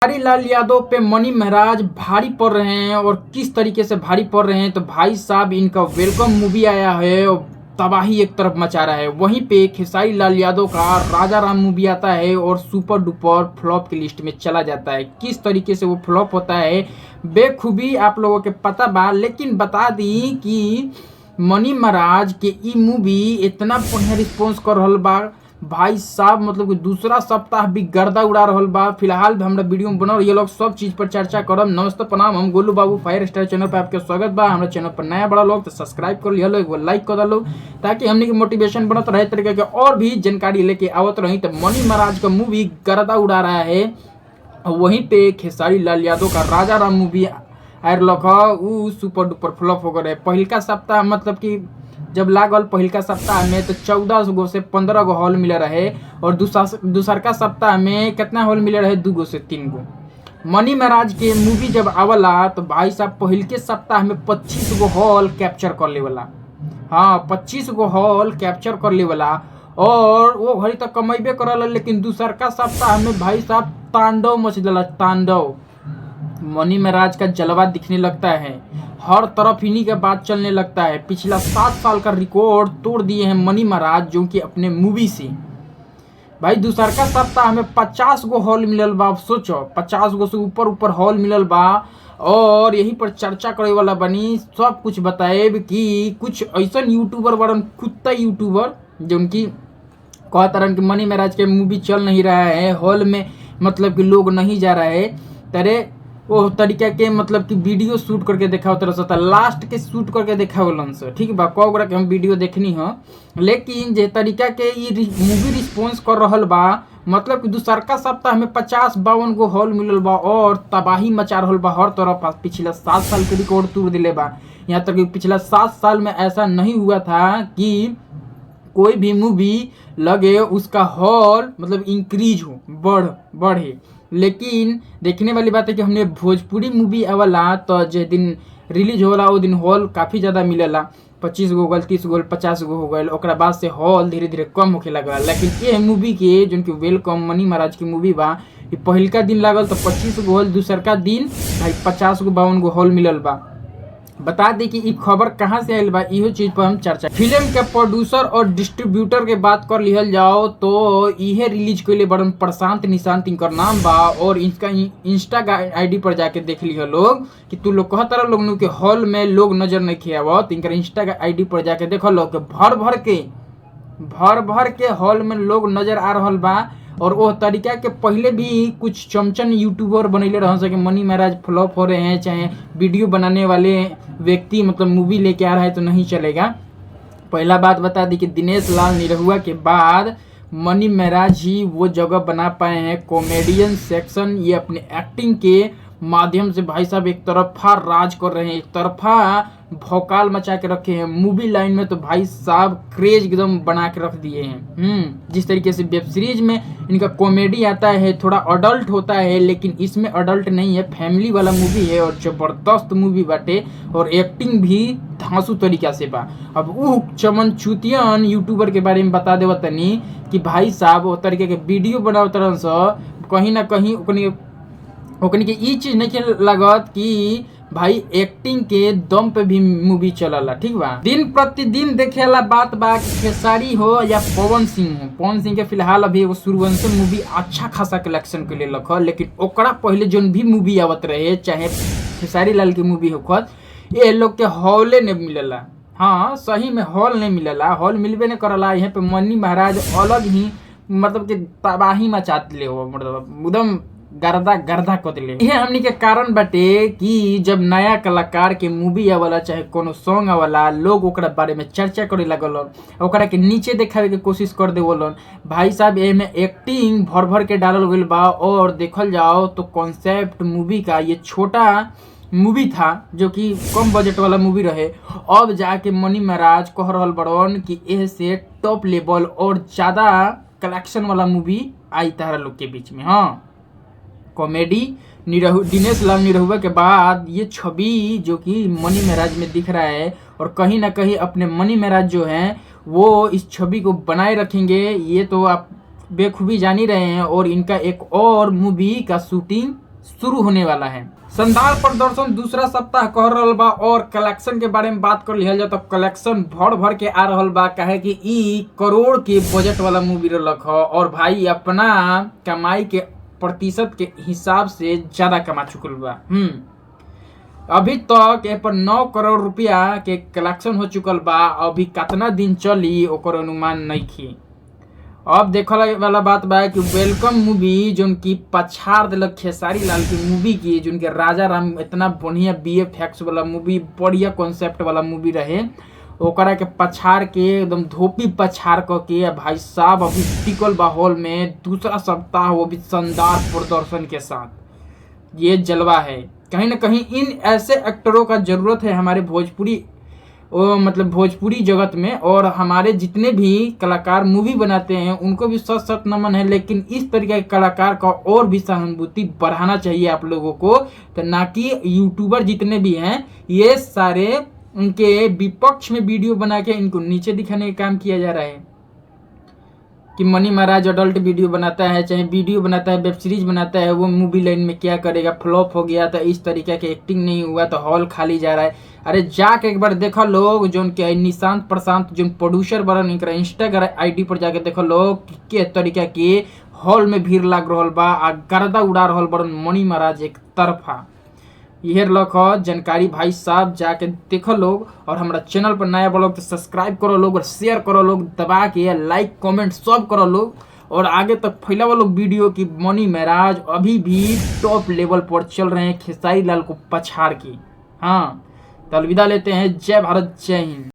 खेसारी लाल यादव पे मनी महाराज भारी पड़ रहे हैं। और किस तरीके से भारी पड़ रहे हैं तो भाई साहब इनका वेलकम मूवी आया है और तबाही एक तरफ मचा रहा है। वहीं पे खेसारी लाल यादव का राजा राम मूवी आता है और सुपर डुपर फ्लॉप की लिस्ट में चला जाता है। किस तरीके से वो फ्लॉप होता है बेखूबी आप लोगों के पता बा। लेकिन बता दी कि मनी महाराज के ई मूवी इतना बढ़िया रिस्पॉन्स कर रहा बा भाई साहब, मतलब कि दूसरा सप्ताह भी गर्दा उड़ा रहल बा। फिलहाल भी हमरा वीडियो में बनल ये लोग सब चीज पर चर्चा करब। नमस्ते प्रणाम, हम गोलू बाबू फायर स्टार चैनल पर आपके स्वागत बा। हमारे चैनल पर नया बड़ा लोग तो सब्सक्राइब कर लिया लोग, लाइक कर दो ताकि हमने की मोटिवेशन बनत रहे तरीके के और भी जानकारी लेके आवत रही। तो मनी महाराज का मूवी गर्दा उड़ा रहा है। वहीं पे खेसारी लाल यादव का राजा राम मूवी उ सुपर डुपर फ्लॉप हो गए। पहिलका सप्ताह मतलब कि जब लागल पहिलका सप्ताह में तो 14 गो से 15 गो हॉल मिले रहे और दूसरका सप्ताह में कितना हॉल मिले रहे 2 गो से 3 गो। मनी महाराज के मूवी जब आवला तो भाई साहब पहिलके सप्ताह में 25 गो हॉल कैप्चर कर लेवला। हाँ 25 गो हॉल कैप्चर कर लेवला और वो घड़ी तक कमेबे करल। लेकिन दूसरका सप्ताह में भाई साहब तांडव मच दिला, तांडव। मनी महाराज का जलवा दिखने लगता है, हर तरफ इन्हीं का बात चलने लगता है। पिछला 7 साल का रिकॉर्ड तोड़ दिए हैं मनी महाराज जो कि अपने मूवी से। भाई दूसरका सप्ताह में 50 गो हॉल मिलल बा। सोचो 50 गो से ऊपर हॉल मिलल बा। और यही पर चर्चा करे वाला बनी सब कुछ बताएब कि कुछ ऐसा यूट्यूबर बड़न कुत्ता यूट्यूबर जो उनकी कह तरह की मनी महाराज के मूवी चल नहीं रहा है हॉल में, मतलब कि लोग नहीं जा रहा है तेरे वो तरीका के मतलब कि वीडियो शूट करके देखा तरह से लास्ट के शूट करके देखा बोलन से। ठीक बा कौगरा के हम वीडियो देखनी हो। लेकिन जे तरीका के ये मूवी रिस्पॉन्स कर रहल बा मतलब कि दूसरका सप्ताह में 50-52 गो हॉल मिलल बा और तबाही मचा रहल बा हर तरफ। पिछला 7 साल के रिकॉर्ड तोड़ दिले बा। यहाँ तक कि पिछला 7 साल में ऐसा नहीं हुआ था कि कोई भी मूवी लगे उसका हॉल मतलब इंक्रीज हो बढ़े। लेकिन देखने वाली बात है कि हमने भोजपुरी मूवी आवला तो जो दिन रिलीज होला वो दिन हॉल काफ़ी ज़्यादा मिलेला। 25 गो हो गल, 30 गो 50 गो हो गए। ओकरा बाद से हॉल धीरे धीरे कम होके लगला। लेकिन ये मूवी के जो कि वेलकम मनी महाराज की मूवी बा ये पहिलका दिन लागल तो 25 गो हॉल, दूसरका दिन भाई 50 गो 52 गो हॉल मिलल बा। बता दें कि ये खबर कहाँ से आयल बा इहो चीज पर हम चर्चा। फिल्म के प्रोड्यूसर और डिस्ट्रीब्यूटर के बात कर लिहल जाओ तो इहे रिलीज के लिए बड़न प्रशांत निशांत इनकर नाम बा। और इसका इंस्टा आईडी पर जाके देख लिया लोग कि तू लोग कहता लोग के हॉल में लोग नजर नहीं खियावत। इनकर इंस्टा आईडी पर जाके देखो लोग भर भर के हॉल में लोग नजर आ रहा बा। और वो तरीका के पहले भी कुछ चमचन यूट्यूबर बनैले रह सके मनी महाराज फ्लॉप हो रहे हैं, चाहे वीडियो बनाने वाले व्यक्ति मतलब मूवी लेके आ रहा है तो नहीं चलेगा। पहला बात बता दी कि दिनेश लाल निरहुआ के बाद मनी महाराज ही वो जगह बना पाए हैं कॉमेडियन सेक्शन। ये अपने एक्टिंग के माध्यम से भाई साहब एक तरफा राज कर रहे हैं, एक तरफा भौकाल मचा के रखे हैं। मूवी लाइन में तो भाई साहब क्रेज एकदम बना के रख दिए हैं। जिस तरीके से वेब सीरीज में इनका कॉमेडी आता है थोड़ा अडल्ट होता है, लेकिन इसमें अडल्ट नहीं है, फैमिली वाला मूवी है और जबरदस्त मूवी बाटे। और एक्टिंग भी धांसू तरीका से बा। अब वो चमन चुतियन यूट्यूबर के बारे में बता देव तनी कि भाई साहब वो तरीके के वीडियो बनाओ तरह से कहीं ना कहीं ओकनी के ई चीज नहीं लागत कि भाई एक्टिंग के दम पे भी मूवी चलला। ठीक बा दिन प्रतिदिन देखे वाला बात बा कि खेसारी हो या पवन सिंह के फिलहाल अभी एगो सूर्यवंशम मूवी अच्छा खासा कलेक्शन के लिए लख। लेकिन ओकरा पहले जोन भी मूवी आवत रहे चाहे खेसारी लाल की मूवी होखत ये लोग के हॉले नहीं मिलेला। हाँ सही में हॉल नहीं मिलेला, हॉल मिलबे नहीं करला। यहाँ पे मनी महाराज अलग ही मतलब कि तबाही मचात ले हो, मतलब एकदम गर्दा कर दिले। ये हमनी के कारण बाटे कि जब नया कलाकार के मूवी आवला चाहे कोनो सॉन्ग आवला लोग ओकरा बारे में चर्चा करे लगल, ओकरा के नीचे दिखावे के कोशिश कर देवलन। भाई साहब एमे एक्टिंग भर भर के डालल गइल बा। और देखल जाओ तो कॉन्सेप्ट मूवी का ये छोटा मूवी था जो कि कम बजट वाला मूवी रहे। अब जाके मनी महाराज कह रहल बड़न कि एह से टॉप लेवल और ज्यादा कलेक्शन वाला मूवी आई तारा लोग के बीच में। हाँ कॉमेडी दिनेश लाल निरहुआ के बाद ये छवि जो कि मनी महाराज में दिख रहा है और कहीं ना कहीं अपने मनी महाराज जो हैं वो इस छवि को बनाए रखेंगे ये तो आप बेखूबी जान ही रहे हैं। और इनका एक और मूवी का शूटिंग शुरू होने वाला है। शानदार प्रदर्शन दूसरा सप्ताह कह रहल बा और कलेक्शन के बारे में बात कर लिहल जाए तो कलेक्शन भर भर के आ रहल बा, काहे कि ई करोड़ के बजट वाला मूवी रहलक ह और भाई अपना कमाई के प्रतिशत के हिसाब से ज्यादा कमा चुकल बा। अभी तक ए पर 9 करोड़ रुपया के कलेक्शन हो चुकल बा। अभी कितना दिन चली ओकर अनुमान नहीं थी। अब देखल वाला बात बा कि वेलकम मूवी जोन की पछाड़ दिलक खेसारी लाल की मूवी की, जोन के राजा राम इतना बढ़िया BFX वाला मूवी, बढ़िया कॉन्सेप्ट वाला मूवी रहे, ओकरा के पछाड़ के एकदम धोपी पछाड़ के भाई साहब अभी टिकल बा हॉल में दूसरा सप्ताह, वो भी शानदार प्रदर्शन के साथ। ये जलवा है। कहीं ना कहीं इन ऐसे एक्टरों का जरूरत है हमारे भोजपुरी भोजपुरी जगत में, और हमारे जितने भी कलाकार मूवी बनाते हैं उनको भी सत सत नमन है। लेकिन इस तरीके के कलाकार का और भी सहानुभूति बढ़ाना चाहिए आप लोगों को, तो ना कि यूट्यूबर जितने भी हैं ये सारे उनके विपक्ष में वीडियो बना के इनको नीचे दिखाने का काम किया जा रहा है कि मनी महाराज अडल्ट वीडियो बनाता है, चाहे वीडियो बनाता है, वेब सीरीज बनाता है, वो मूवी लाइन में क्या करेगा, फ्लॉप हो गया तो इस तरीके के एक्टिंग नहीं हुआ तो हॉल खाली जा रहा है। अरे जाके एक बार देखो लोग, जो उनके निशांत प्रशांत जो प्रोड्यूसर बरन इंस्टाग्राम आईडी पर जाके देखो लोग के तरीका के हॉल में भीड़ लाग रहल बा आ गर्दा उड़ा रहल बरन मनी महाराज एक तरफा। यह लख जानकारी भाई साहब, जाके देखो लोग। और हमारा चैनल पर नया लोग तो सब्सक्राइब करो लोग और शेयर करो लोग, दबा के लाइक कमेंट सब करो लोग, और आगे तक फैलाओ लोग वीडियो की मनी महाराज अभी भी टॉप लेवल पर चल रहे हैं खेसारी लाल को पछाड़ के। हाँ, तो अलविदा लेते हैं। जय भारत, जय हिंद।